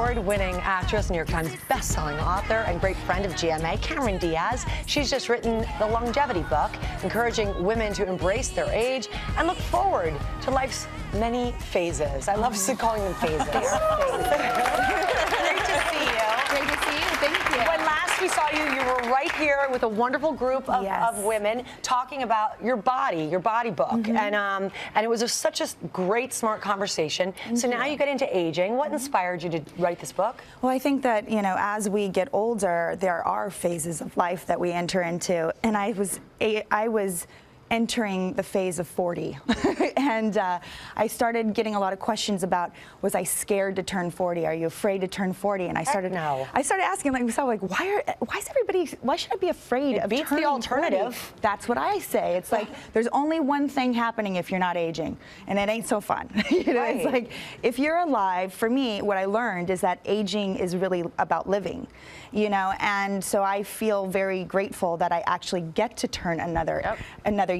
award-winning actress, New York Times best-selling author, and great friend of GMA, Cameron Diaz. She's just written the Longevity book, encouraging women to embrace their age and look forward to life's many phases. I love calling them phases. Great to see you. Great to see you. Thank you. When last we saw you, you were right here with a wonderful group of women talking about your body book, and it was such a great, smart conversation. So now you get into aging. What inspired you to write this book? Well, I think that, you know, as we get older, there are phases of life that we enter into, and I was entering the phase of 40. And I started getting a lot of questions about, was I scared to turn 40? Are you afraid to turn 40? And I started asking myself, like, why should I be afraid of beats turning the alternative. 40? That's what I say. It's like, there's only one thing happening if you're not aging, and it ain't so fun. You know, it's like, if you're alive, for me, what I learned is that aging is really about living, you know, and so I feel very grateful that I actually get to turn another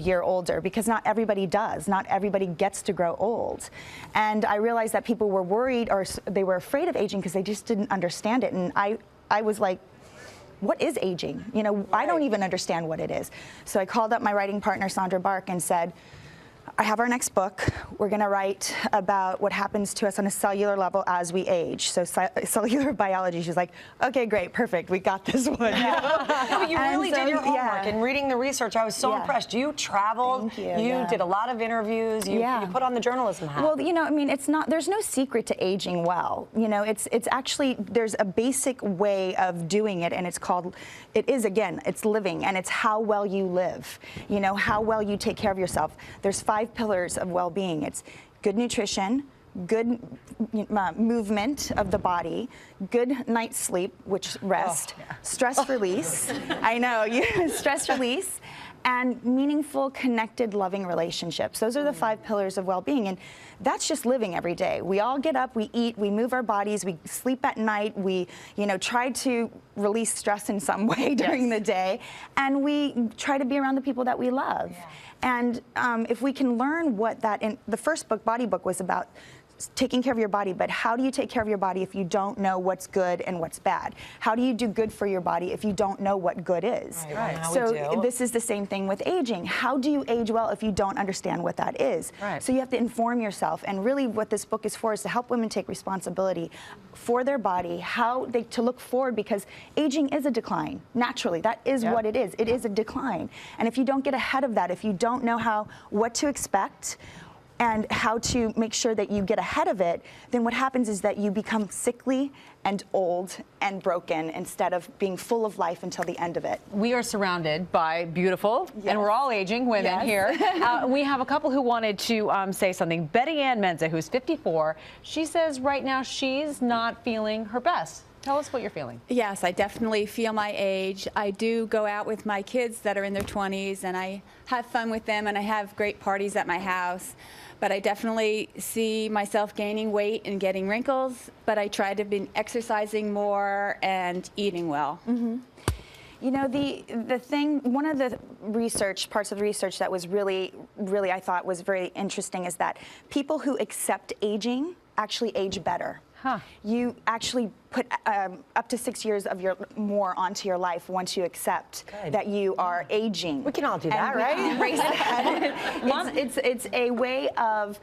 year older, because not everybody does. Not everybody gets to grow old. And I realized that people were worried, or they were afraid of aging because they just didn't understand it. And I was like, what is aging? You know, I don't even understand what it is. So I called up my writing partner, Sandra Bark, and said, I have our next book. We're going to write about what happens to us on a cellular level as we age. So cellular biology. She's like, okay, great, perfect. We got this one. But you really did your homework. And reading the research, I was so impressed. You traveled. You did a lot of interviews. You put on the journalism hat. Well, you know, I mean, it's not. There's no secret to aging well. You know, it's actually, there's a basic way of doing it, and it's called. It's living, and it's how well you live. You know, how well you take care of yourself. There's 5 pillars of well-being. It's good nutrition, good movement of the body, good night's sleep, which rest, stress release. I know, stress release, and meaningful, connected, loving relationships. Those are the 5 pillars of well-being, and that's just living every day. We all get up, we eat, we move our bodies, we sleep at night, we, you know, try to release stress in some way during the day, and we try to be around the people that we love. And if we can learn what the first book, Body Book, was about taking care of your body, but how do you take care of your body if you don't know what's good and what's bad? How do you do good for your body if you don't know what good is? So this is the same thing with aging. How do you age well if you don't understand what that is? So you have to inform yourself, and really what this book is for is to help women take responsibility for their body, to look forward, because aging is a decline. Naturally, that is what it is. It is a decline. And if you don't get ahead of that, if you don't know what to expect, and how to make sure that you get ahead of it, then what happens is that you become sickly and old and broken instead of being full of life until the end of it. We are surrounded by beautiful, and we're all aging women here. We have a couple who wanted to say something. Betty Ann Menza, who's 54, she says right now she's not feeling her best. Tell us what you're feeling. Yes, I definitely feel my age. I do go out with my kids that are in their 20s, and I have fun with them, and I have great parties at my house. But I definitely see myself gaining weight and getting wrinkles, but I try to be exercising more and eating well. You know, the thing, one of the parts of the research that was really I thought was very interesting is that people who accept aging actually age better. You actually put up to 6 years of more onto your life once you accept that you are aging. We can all do that, right? Embrace that. It's a way of,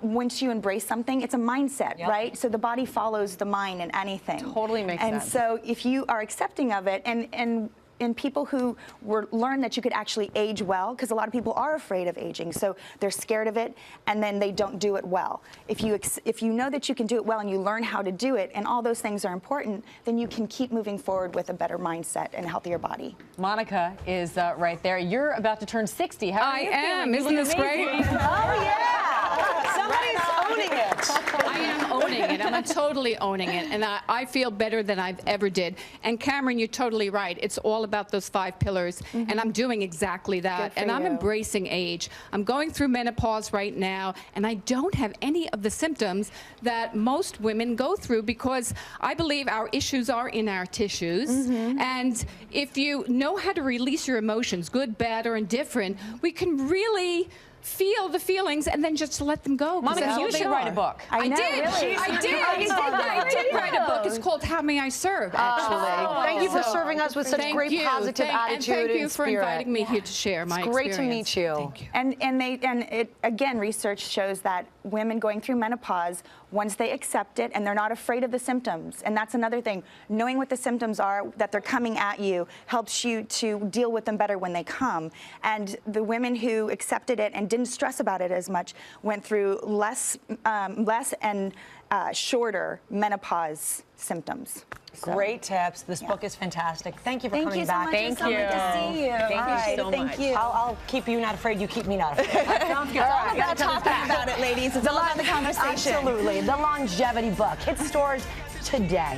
once you embrace something, it's a mindset, right? So the body follows the mind in anything. Totally makes sense. And so if you are accepting of it, and people who learn that you could actually age well, because a lot of people are afraid of aging, so they're scared of it, and then they don't do it well. If you know that you can do it well and you learn how to do it, and all those things are important, then you can keep moving forward with a better mindset and a healthier body. Monica is right there. You're about to turn 60. How are you feeling? Isn't this great? Oh, yeah. Somebody's owning it. I am owning it. I'm totally owning it. And I feel better than I've ever did. And Cameron, you're totally right. It's all about those 5 pillars. And I'm doing exactly that. And I'm embracing age. I'm going through menopause right now, and I don't have any of the symptoms that most women go through, because I believe our issues are in our tissues. And if you know how to release your emotions, good, bad, or indifferent, we can really feel the feelings and then just let them go. Monica, you should write a book. I did. Really? I did write a book. it's called How May I Serve, actually. Thank you for serving us with such great positive attitude and thank you for spirit. inviting me here to share my experience. Great to meet you. Thank you. And it again, research shows that women going through menopause, once they accept it and they're not afraid of the symptoms, and that's another thing, knowing what the symptoms are, that they're coming at you, helps you to deal with them better when they come. And the women who accepted it and didn't stress about it as much went through less and shorter menopause symptoms. So. Great tips. This book is fantastic. Thank you for coming back. Thank you so much. It's so good to see you. Thank you so much. Thank you. I'll keep you not afraid. You keep me not afraid. Sounds good. It's all about talking about it, ladies. It's all about the conversation. Absolutely. The Longevity book hits stores today.